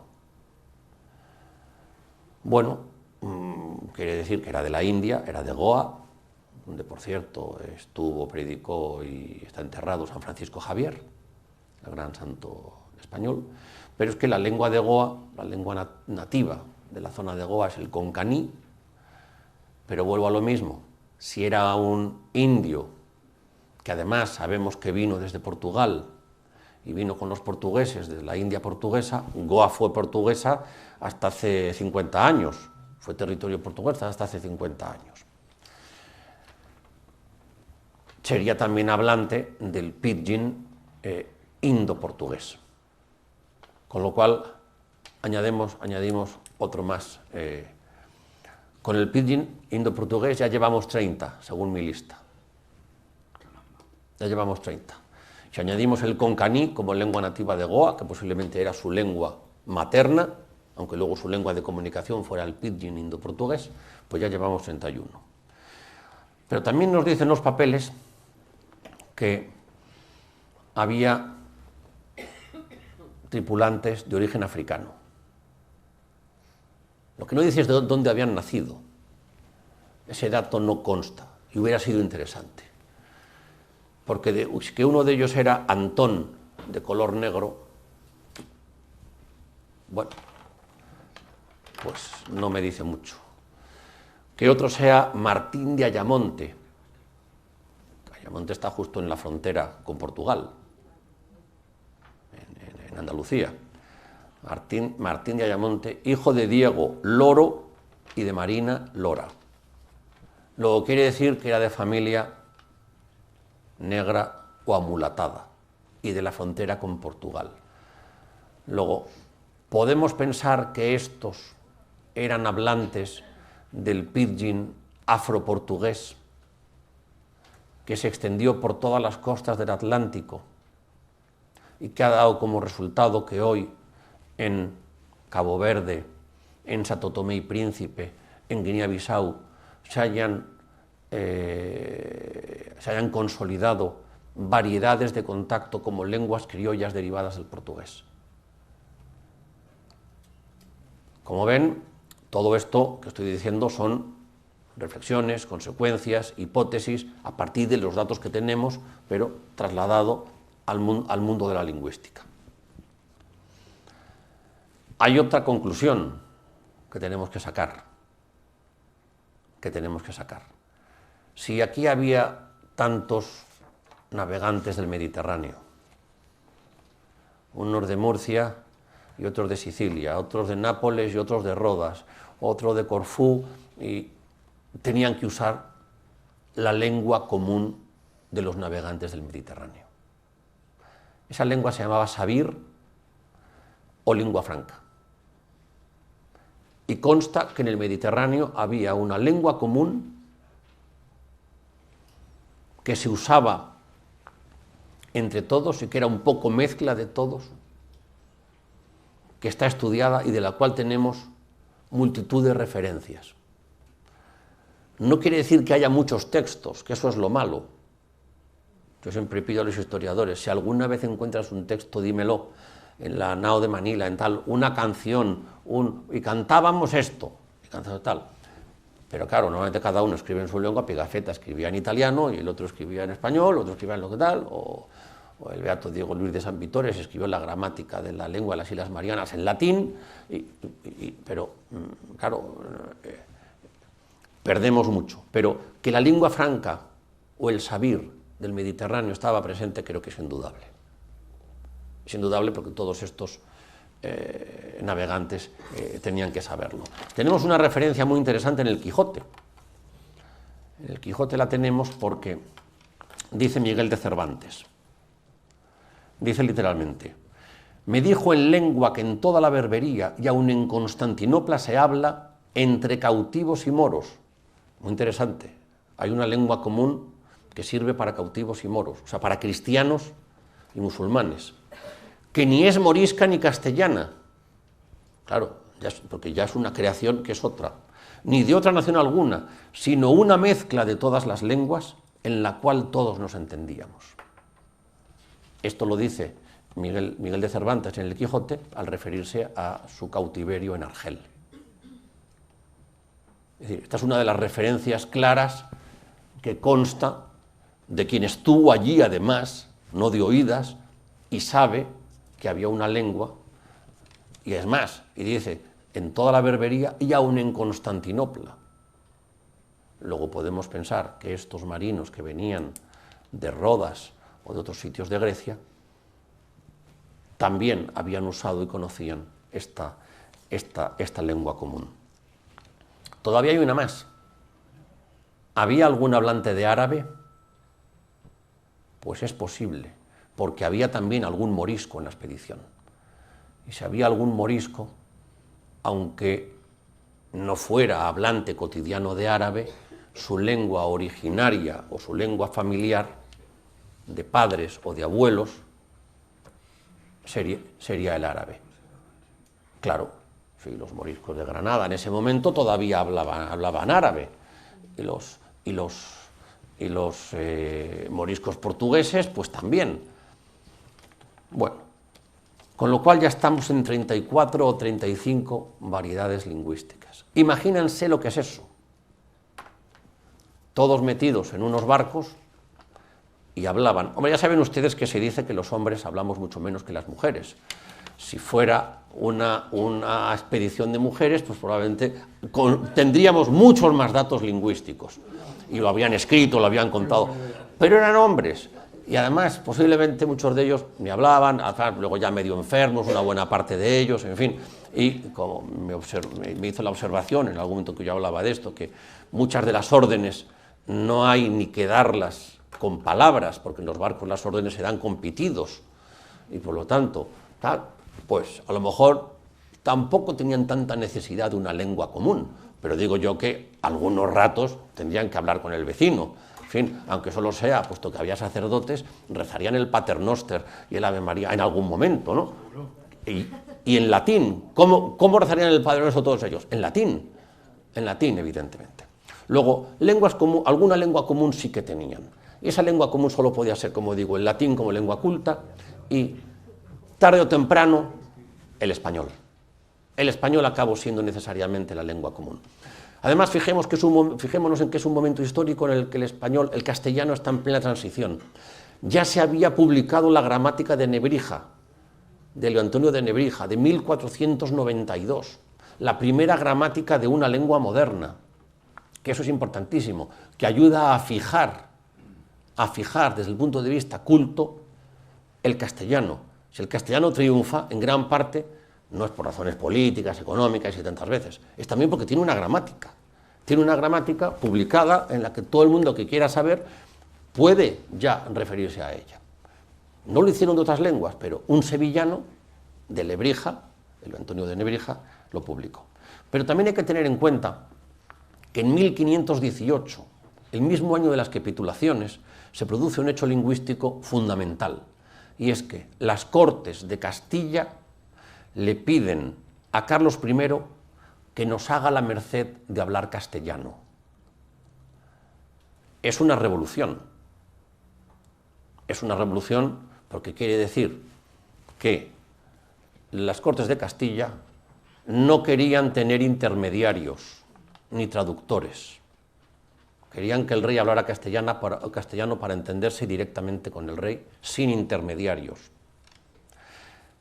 Bueno, quiere decir que era de la India, era de Goa, donde por cierto predicó y está enterrado San Francisco Javier, el gran santo español. Pero es que la lengua de Goa, la lengua nativa de la zona de Goa es el concaní, pero vuelvo a lo mismo, si era un indio, que además sabemos que vino desde Portugal y vino con los portugueses desde la India portuguesa, Goa fue portuguesa hasta hace 50 años, fue territorio portugués hasta hace 50 años. Sería también hablante del pidgin indo-portugués, con lo cual añadimos otro más. Con el pidgin indo-portugués ya llevamos 30, según mi lista. Ya llevamos 30. Si añadimos el concaní como lengua nativa de Goa, que posiblemente era su lengua materna, aunque luego su lengua de comunicación fuera el pidgin indo-portugués, pues ya llevamos 31. Pero también nos dicen los papeles que había tripulantes de origen africano. Lo que no dice es de dónde habían nacido. Ese dato no consta y hubiera sido interesante. Porque que uno de ellos era Antón, de color negro, bueno, pues no me dice mucho. Que otro sea Martín de Ayamonte. Ayamonte está justo en la frontera con Portugal, en Andalucía. Martín de Ayamonte, hijo de Diego Loro y de Marina Lora. Luego quiere decir que era de familia negra o amulatada y de la frontera con Portugal. Luego, podemos pensar que estos eran hablantes del pidgin afroportugués que se extendió por todas las costas del Atlántico y que ha dado como resultado que hoy en Cabo Verde, en Santo Tomé y Príncipe, en Guinea-Bissau, se hayan consolidado variedades de contacto como lenguas criollas derivadas del portugués. Como ven, todo esto que estoy diciendo son reflexiones, consecuencias, hipótesis, a partir de los datos que tenemos, pero trasladado al mundo de la lingüística. Hay otra conclusión que tenemos que sacar. Si aquí había tantos navegantes del Mediterráneo, unos de Murcia y otros de Sicilia, otros de Nápoles y otros de Rodas, otro de Corfú, y tenían que usar la lengua común de los navegantes del Mediterráneo. Esa lengua se llamaba sabir o lengua franca. Y consta que en el Mediterráneo había una lengua común que se usaba entre todos y que era un poco mezcla de todos, que está estudiada y de la cual tenemos multitud de referencias. No quiere decir que haya muchos textos, que eso es lo malo. Yo siempre pido a los historiadores, si alguna vez encuentras un texto, dímelo, en la Nao de Manila, en tal, una canción, y cantábamos esto, y cantábamos tal. Pero claro, normalmente cada uno escribe en su lengua, Pigafetta escribía en italiano, y el otro escribía en español, otro escribía en lo que tal, o el beato Diego Luis de San Vitores escribió la gramática de la lengua de las Islas Marianas en latín, pero claro, perdemos mucho. Pero que la lengua franca o el sabir del Mediterráneo estaba presente, creo que es indudable. Es indudable porque todos estos navegantes tenían que saberlo. Tenemos una referencia muy interesante en el Quijote. En el Quijote la tenemos porque dice Miguel de Cervantes, dice literalmente: me dijo en lengua que en toda la Berbería y aun en Constantinopla se habla entre cautivos y moros. Muy interesante. Hay una lengua común que sirve para cautivos y moros, o sea, para cristianos y musulmanes, que ni es morisca ni castellana, claro, porque ya es una creación que es otra, ni de otra nación alguna, sino una mezcla de todas las lenguas en la cual todos nos entendíamos. Esto lo dice Miguel de Cervantes en el Quijote al referirse a su cautiverio en Argel. Es decir, esta es una de las referencias claras que consta de quien estuvo allí además, no de oídas, y sabe que había una lengua, y es más, y dice, en toda la Berbería y aún en Constantinopla. Luego podemos pensar que estos marinos que venían de Rodas o de otros sitios de Grecia también habían usado y conocían esta lengua común. Todavía hay una más. ¿Había algún hablante de árabe? Pues es posible, porque había también algún morisco en la expedición. Y si había algún morisco, aunque no fuera hablante cotidiano de árabe, su lengua originaria o su lengua familiar, de padres o de abuelos, sería el árabe. Claro, sí, los moriscos de Granada en ese momento todavía hablaban árabe, y los moriscos portugueses pues también. Bueno, Con lo cual ya estamos en 34 o 35 variedades lingüísticas. Imagínense lo que es eso. Todos metidos en unos barcos y hablaban. Hombre, ya saben ustedes que se dice que los hombres hablamos mucho menos que las mujeres. Si fuera una expedición de mujeres, pues probablemente tendríamos muchos más datos lingüísticos. Y lo habían escrito, lo habían contado. Pero eran hombres. Y además, posiblemente muchos de ellos me hablaban, luego ya medio enfermos, una buena parte de ellos, en fin. Y como me hizo la observación en algún momento que yo hablaba de esto, que muchas de las órdenes no hay ni que darlas con palabras, porque en los barcos las órdenes se dan con pitidos. Y por lo tanto, pues a lo mejor tampoco tenían tanta necesidad de una lengua común, pero digo yo que algunos ratos tendrían que hablar con el vecino. En fin, aunque solo sea, puesto que había sacerdotes, rezarían el Paternoster y el Ave María en algún momento, ¿no? Y en latín. ¿Cómo rezarían el Padre Nuestro todos ellos? En latín, evidentemente. Luego, alguna lengua común sí que tenían. Y esa lengua común solo podía ser, como digo, el latín como lengua culta y, tarde o temprano, el español. El español acabó siendo necesariamente la lengua común. Además, fijémonos en que es un momento histórico en el que el castellano está en plena transición. Ya se había publicado la gramática de Nebrija, de Leo Antonio de Nebrija, de 1492, la primera gramática de una lengua moderna, que eso es importantísimo, que ayuda a fijar desde el punto de vista culto el castellano. Si el castellano triunfa, en gran parte, no es por razones políticas, económicas y tantas veces, es también porque tiene una gramática. Tiene una gramática publicada en la que todo el mundo que quiera saber puede ya referirse a ella. No lo hicieron de otras lenguas, pero un sevillano de Lebrija, el Antonio de Nebrija, lo publicó. Pero también hay que tener en cuenta que en 1518, el mismo año de las capitulaciones, se produce un hecho lingüístico fundamental, y es que las Cortes de Castilla le piden a Carlos I que nos haga la merced de hablar castellano. Es una revolución. Es una revolución porque quiere decir que las Cortes de Castilla no querían tener intermediarios ni traductores. Querían que el rey hablara castellano para entenderse directamente con el rey, sin intermediarios.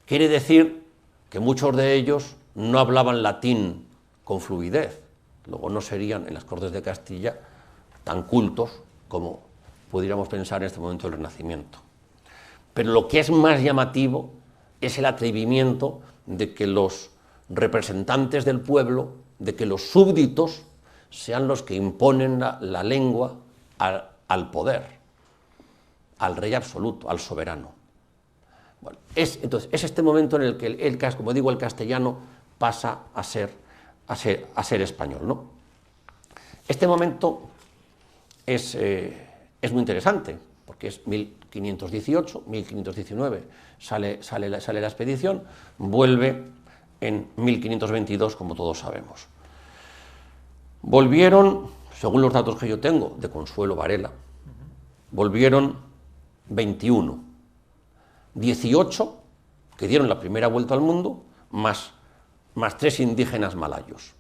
Quiere decir que muchos de ellos no hablaban latín con fluidez, luego no serían en las Cortes de Castilla tan cultos como pudiéramos pensar en este momento del Renacimiento. Pero lo que es más llamativo es el atrevimiento de que los representantes del pueblo, de que los súbditos sean los que imponen la lengua al poder, al rey absoluto, al soberano. Bueno, entonces, es este momento en el que, como digo, el castellano pasa a ser español, ¿no? Este momento es muy interesante, porque es 1518, 1519 sale la expedición, vuelve en 1522, como todos sabemos. Volvieron, según los datos que yo tengo, de Consuelo Varela, volvieron 21, 18 que dieron la primera vuelta al mundo, más 3 indígenas malayos.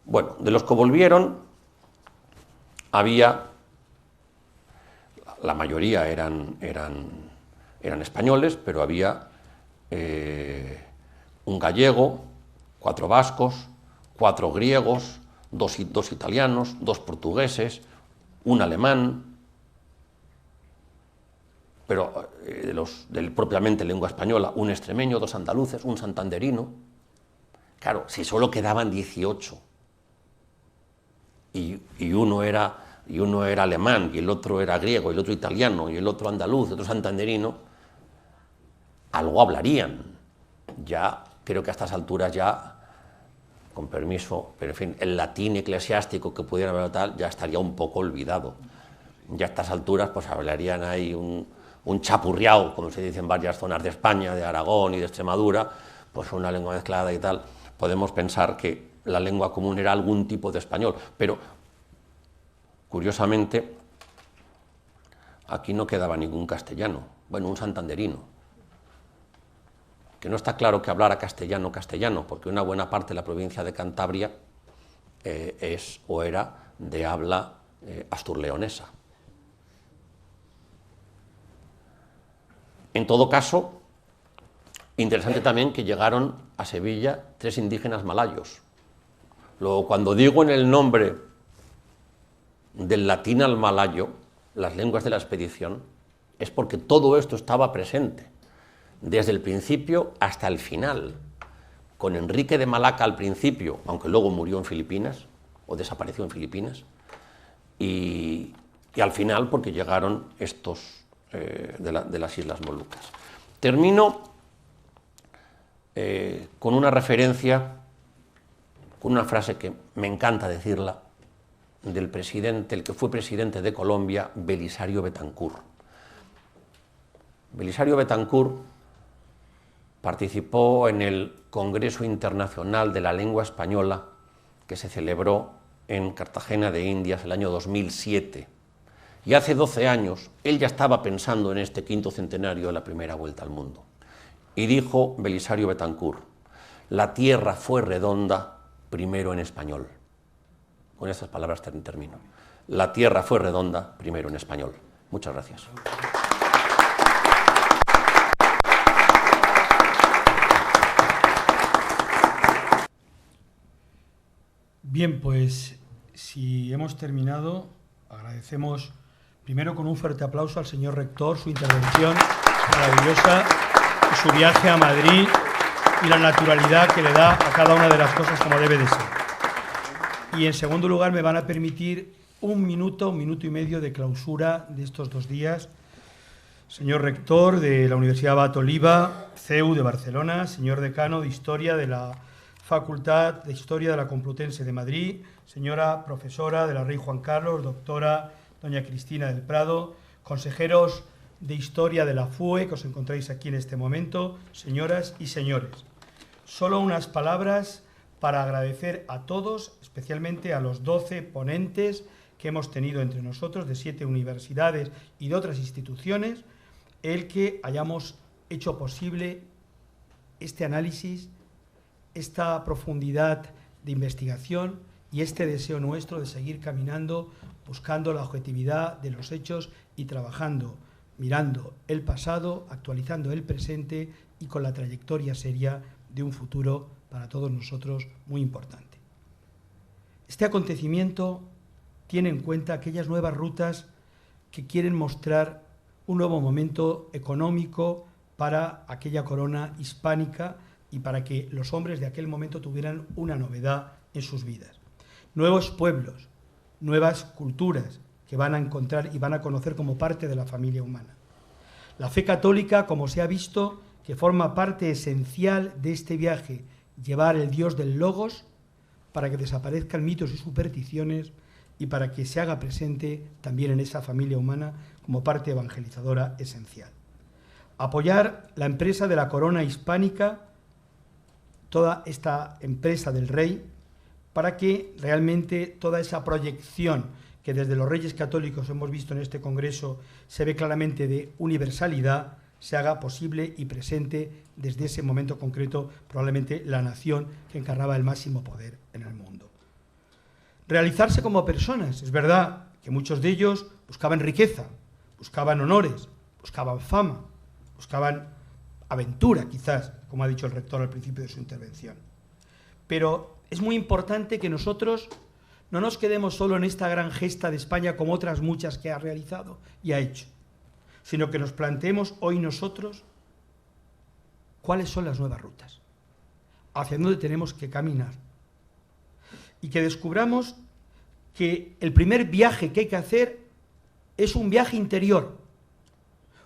Bueno, de los que volvieron, la mayoría eran españoles, pero había un gallego, 4 vascos, 4 griegos, 2 italianos, 2 portugueses, un alemán, pero propiamente lengua española, un extremeño, 2 andaluces, un santanderino. Claro, si solo quedaban 18 y uno era alemán, y el otro era griego, y el otro italiano, y el otro andaluz, y otro santanderino, algo hablarían. Ya creo que a estas alturas ya, con permiso, pero en fin, el latín eclesiástico que pudiera hablar tal ya estaría un poco olvidado. Ya a estas alturas pues hablarían ahí un chapurriao, como se dice en varias zonas de España, de Aragón y de Extremadura, pues una lengua mezclada y tal. Podemos pensar que la lengua común era algún tipo de español, pero curiosamente aquí no quedaba ningún castellano, bueno, un santanderino, que no está claro que hablara castellano, porque una buena parte de la provincia de Cantabria es o era de habla asturleonesa. En todo caso, interesante también que llegaron a Sevilla 3 indígenas malayos. Luego, cuando digo en el nombre del latín al malayo, las lenguas de la expedición, es porque todo esto estaba presente, desde el principio hasta el final, con Enrique de Malaca al principio, aunque luego murió en Filipinas, o desapareció en Filipinas, y al final porque llegaron estos de las Islas Molucas. Termino con una referencia, con una frase que me encanta decirla, del presidente, el que fue presidente de Colombia, Belisario Betancur. Belisario Betancur participó en el Congreso Internacional de la Lengua Española que se celebró en Cartagena de Indias el año 2007. Y hace 12 años él ya estaba pensando en este 5º centenario de la primera vuelta al mundo. Y dijo Belisario Betancur: la tierra fue redonda primero en español. Con estas palabras termino. La tierra fue redonda primero en español. Muchas gracias. Bien, pues si hemos terminado, agradecemos primero con un fuerte aplauso al señor rector su intervención maravillosa, su viaje a Madrid y la naturalidad que le da a cada una de las cosas como debe de ser. Y en segundo lugar me van a permitir un minuto y medio de clausura de estos 2 días. Señor rector de la Universidad Abat Oliba, CEU de Barcelona, señor decano de Historia de la Facultad de Historia de la Complutense de Madrid, señora profesora de la Rey Juan Carlos, doctora doña Cristina del Prado, consejeros de Historia de la FUE que os encontráis aquí en este momento, señoras y señores. Solo unas palabras para agradecer a todos, especialmente a los 12 ponentes que hemos tenido entre nosotros de 7 universidades y de otras instituciones, el que hayamos hecho posible este análisis, esta profundidad de investigación y este deseo nuestro de seguir caminando, buscando la objetividad de los hechos y trabajando, mirando el pasado, actualizando el presente y con la trayectoria seria de un futuro para todos nosotros muy importante. Este acontecimiento tiene en cuenta aquellas nuevas rutas que quieren mostrar un nuevo momento económico para aquella corona hispánica y para que los hombres de aquel momento tuvieran una novedad en sus vidas. Nuevos pueblos, nuevas culturas que van a encontrar y van a conocer como parte de la familia humana. La fe católica, como se ha visto, que forma parte esencial de este viaje, llevar el Dios del Logos para que desaparezcan mitos y supersticiones y para que se haga presente también en esa familia humana como parte evangelizadora esencial. Apoyar la empresa de la corona hispánica, toda esta empresa del rey, para que realmente toda esa proyección que desde los Reyes Católicos hemos visto en este Congreso se ve claramente de universalidad, se haga posible y presente desde ese momento concreto, probablemente la nación que encarnaba el máximo poder en el mundo. Realizarse como personas, es verdad que muchos de ellos buscaban riqueza, buscaban honores, buscaban fama, buscaban aventura, quizás, como ha dicho el rector al principio de su intervención. Pero es muy importante que nosotros no nos quedemos solo en esta gran gesta de España como otras muchas que ha realizado y ha hecho, sino que nos planteemos hoy nosotros cuáles son las nuevas rutas, hacia dónde tenemos que caminar, y que descubramos que el primer viaje que hay que hacer es un viaje interior.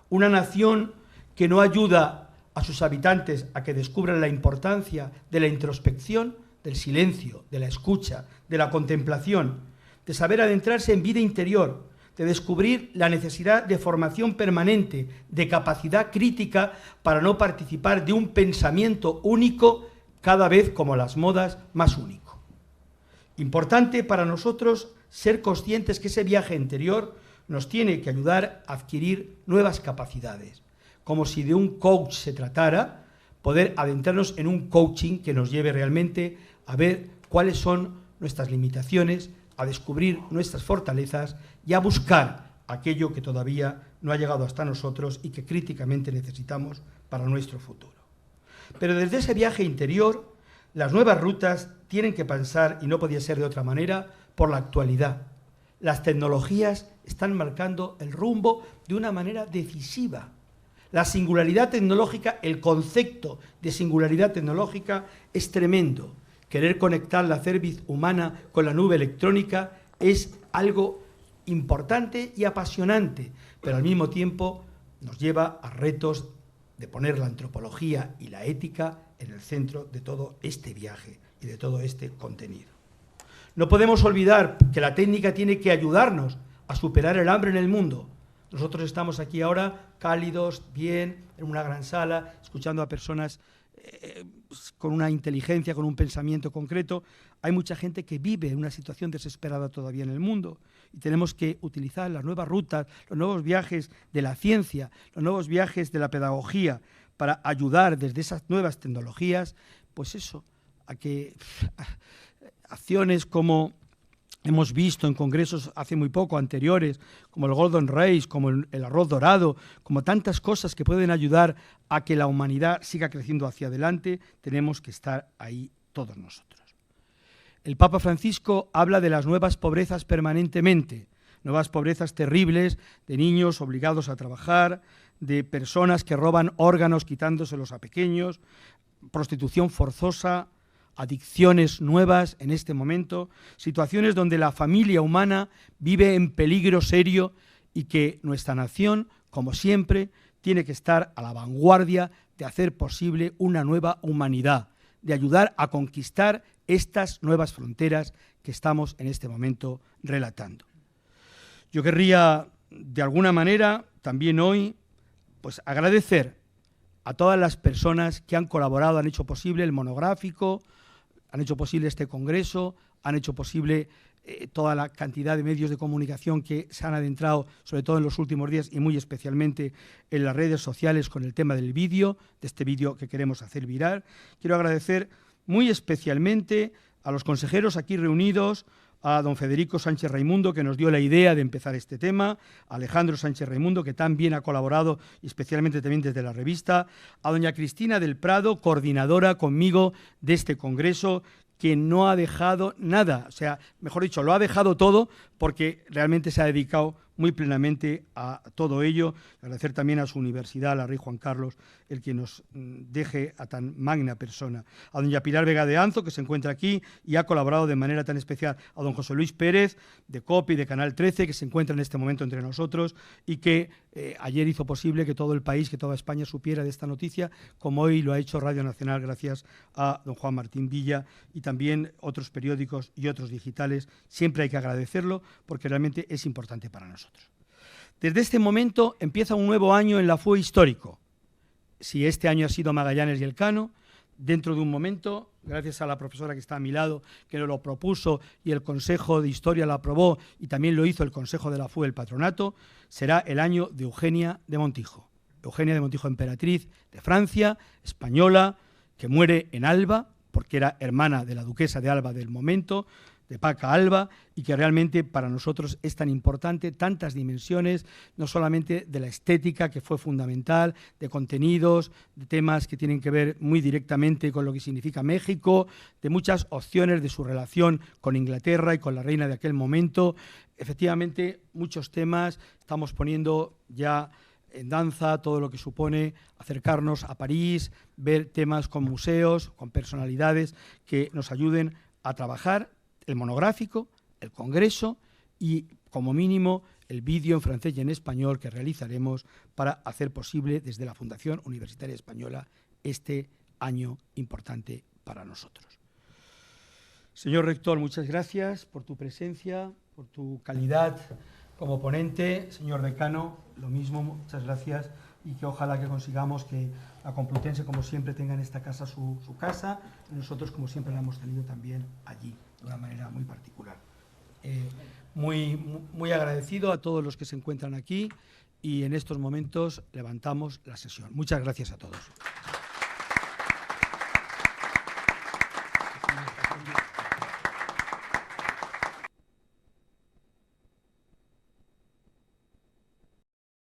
Una nación que no ayuda a sus habitantes a que descubran la importancia de la introspección, del silencio, de la escucha, de la contemplación, de saber adentrarse en vida interior, de descubrir la necesidad de formación permanente, de capacidad crítica para no participar de un pensamiento único, cada vez como las modas más único. Importante para nosotros ser conscientes que ese viaje interior nos tiene que ayudar a adquirir nuevas capacidades, como si de un coach se tratara, poder adentrarnos en un coaching que nos lleve realmente a ver cuáles son nuestras limitaciones, a descubrir nuestras fortalezas y a buscar aquello que todavía no ha llegado hasta nosotros y que críticamente necesitamos para nuestro futuro. Pero desde ese viaje interior, las nuevas rutas tienen que pasar, y no podía ser de otra manera, por la actualidad. Las tecnologías están marcando el rumbo de una manera decisiva. La singularidad tecnológica, el concepto de singularidad tecnológica es tremendo. Querer conectar la cerviz humana con la nube electrónica es algo importante y apasionante, pero al mismo tiempo nos lleva a retos de poner la antropología y la ética en el centro de todo este viaje y de todo este contenido. No podemos olvidar que la técnica tiene que ayudarnos a superar el hambre en el mundo. Nosotros estamos aquí ahora cálidos, bien, en una gran sala, escuchando a personas con una inteligencia, con un pensamiento concreto. Hay mucha gente que vive en una situación desesperada todavía en el mundo y tenemos que utilizar las nuevas rutas, los nuevos viajes de la ciencia, los nuevos viajes de la pedagogía para ayudar desde esas nuevas tecnologías, pues eso, a que acciones como hemos visto en congresos hace muy poco, anteriores, como el Golden Rice, como el arroz dorado, como tantas cosas que pueden ayudar a que la humanidad siga creciendo hacia adelante, tenemos que estar ahí todos nosotros. El Papa Francisco habla de las nuevas pobrezas permanentemente, nuevas pobrezas terribles de niños obligados a trabajar, de personas que roban órganos quitándoselos a pequeños, prostitución forzosa, adicciones nuevas en este momento, situaciones donde la familia humana vive en peligro serio y que nuestra nación, como siempre, tiene que estar a la vanguardia de hacer posible una nueva humanidad, de ayudar a conquistar estas nuevas fronteras que estamos en este momento relatando. Yo querría, de alguna manera, también hoy, pues agradecer a todas las personas que han colaborado, han hecho posible el monográfico, han hecho posible este congreso, han hecho posible toda la cantidad de medios de comunicación que se han adentrado, sobre todo en los últimos días y muy especialmente en las redes sociales con el tema del vídeo, de este vídeo que queremos hacer viral. Quiero agradecer muy especialmente a los consejeros aquí reunidos, a don Federico Sánchez Raimundo, que nos dio la idea de empezar este tema, a Alejandro Sánchez Raimundo, que tan bien ha colaborado, especialmente también desde la revista, a doña Cristina del Prado, coordinadora conmigo de este congreso, que no ha dejado nada, o sea, mejor dicho, lo ha dejado todo porque realmente se ha dedicado muy plenamente a todo ello. Agradecer también a su universidad, a la Rey Juan Carlos, el que nos deje a tan magna persona. A doña Pilar Vega de Anzo, que se encuentra aquí y ha colaborado de manera tan especial. A don José Luis Pérez, de COPI, de Canal 13, que se encuentra en este momento entre nosotros y que ayer hizo posible que todo el país, que toda España supiera de esta noticia, como hoy lo ha hecho Radio Nacional gracias a don Juan Martín Villa y también otros periódicos y otros digitales. Siempre hay que agradecerlo porque realmente es importante para nosotros. Desde este momento empieza un nuevo año en la FUE histórico. Si este año ha sido Magallanes y Elcano, dentro de un momento, gracias a la profesora que está a mi lado, que nos lo propuso y el Consejo de Historia lo aprobó y también lo hizo el Consejo de la FUE, el Patronato, será el año de Eugenia de Montijo. Eugenia de Montijo, emperatriz de Francia, española, que muere en Alba, porque era hermana de la duquesa de Alba del momento, de Paca Alba, y que realmente para nosotros es tan importante, tantas dimensiones, no solamente de la estética, que fue fundamental, de contenidos, de temas que tienen que ver muy directamente con lo que significa México, de muchas opciones de su relación con Inglaterra y con la reina de aquel momento. Efectivamente, muchos temas, estamos poniendo ya en danza todo lo que supone acercarnos a París, ver temas con museos, con personalidades que nos ayuden a trabajar el monográfico, el congreso y, como mínimo, el vídeo en francés y en español que realizaremos para hacer posible desde la Fundación Universitaria Española este año importante para nosotros. Señor rector, muchas gracias por tu presencia, por tu calidad como ponente. Señor decano, lo mismo, muchas gracias, y que ojalá que consigamos que la Complutense, como siempre, tenga en esta casa su casa, y nosotros, como siempre, la hemos tenido también allí, de una manera muy particular. Muy agradecido a todos los que se encuentran aquí y en estos momentos levantamos la sesión. Muchas gracias a todos.